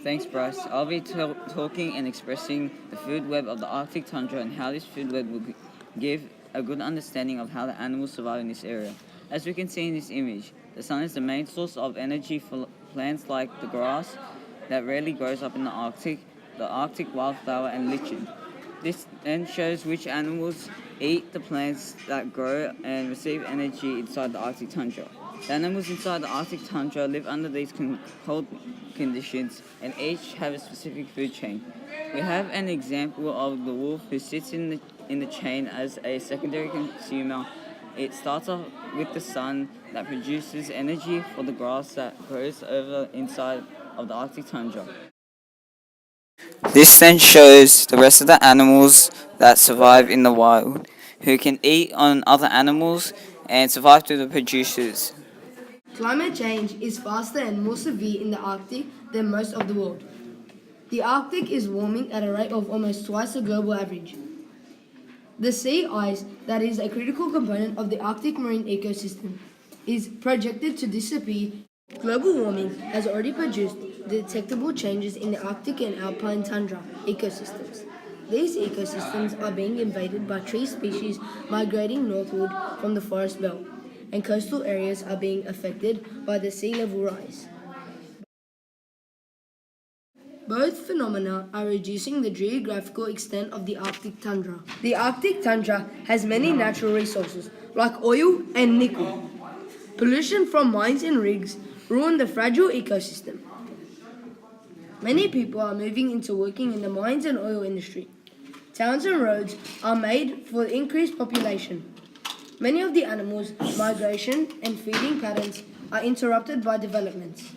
Thanks, Bryce. I'll be talking and expressing the food web of the Arctic tundra and how this food web will give a good understanding of how the animals survive in this area. As we can see in this image, the sun is the main source of energy for plants like the grass that rarely grows up in the Arctic wildflower and lichen. This then shows which animals eat the plants that grow and receive energy inside the Arctic tundra. The animals inside the Arctic tundra live under these cold conditions and each have a specific food chain. We have an example of the wolf who sits in the chain as a secondary consumer. It starts off with the sun that produces energy for the grass that grows over inside of the Arctic tundra. This then shows the rest of the animals that survive in the wild, who can eat on other animals and survive through the producers. Climate change is faster and more severe in the Arctic than most of the world. The Arctic is warming at a rate of almost twice the global average. The sea ice, that is a critical component of the Arctic marine ecosystem, is projected to disappear. Global warming has already produced detectable changes in the Arctic and alpine tundra ecosystems. These ecosystems are being invaded by tree species migrating northward from the forest belt, and coastal areas are being affected by the sea level rise. Both phenomena are reducing the geographical extent of the Arctic tundra. The Arctic tundra has many natural resources, like oil and nickel. Pollution from mines and rigs ruin the fragile ecosystem. Many people are moving into working in the mines and oil industry. Towns and roads are made for increased population. Many of the animals' migration and feeding patterns are interrupted by developments.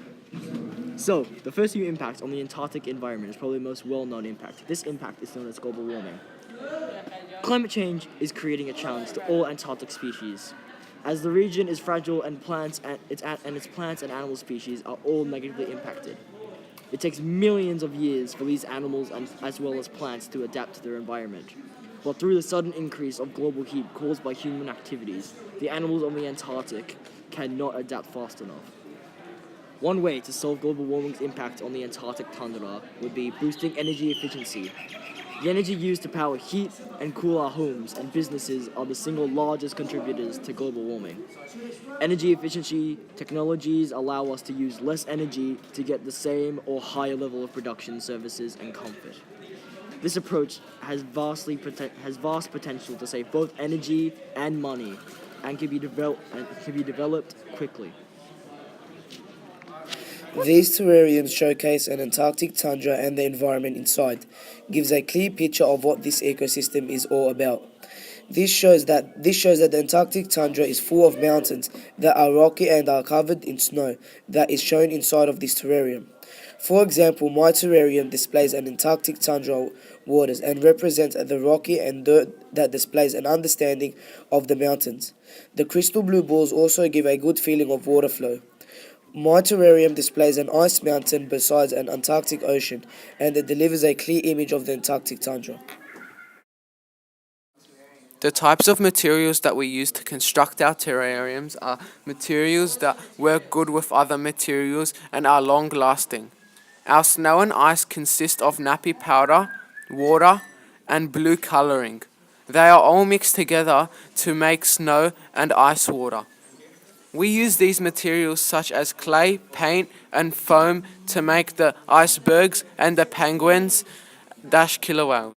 So, the first few impacts on the Antarctic environment is probably the most well-known impact. This impact is known as global warming. Climate change is creating a challenge to all Antarctic species. As the region is fragile and its plants and animal species are all negatively impacted. It takes millions of years for these animals as well as plants to adapt to their environment. But through the sudden increase of global heat caused by human activities, the animals on the Antarctic cannot adapt fast enough. One way to solve global warming's impact on the Antarctic tundra would be boosting energy efficiency. The energy used to power heat and cool our homes and businesses are the single largest contributors to global warming. Energy efficiency technologies allow us to use less energy to get the same or higher level of production, services, and comfort. This approach has vast potential to save both energy and money and can be developed quickly. These terrariums showcase an Antarctic tundra and the environment inside, gives a clear picture of what this ecosystem is all about. This shows that the Antarctic tundra is full of mountains that are rocky and are covered in snow that is shown inside of this terrarium. For example, my terrarium displays an Antarctic tundra waters and represents the rocky and dirt that displays an understanding of the mountains. The crystal blue balls also give a good feeling of water flow. My terrarium displays an ice mountain beside an Antarctic ocean, and it delivers a clear image of the Antarctic tundra. The types of materials that we use to construct our terrariums are materials that work good with other materials and are long-lasting. Our snow and ice consist of nappy powder, water, and blue colouring. They are all mixed together to make snow and ice water. We use these materials such as clay, paint, and foam to make the icebergs and the penguins, killer whales.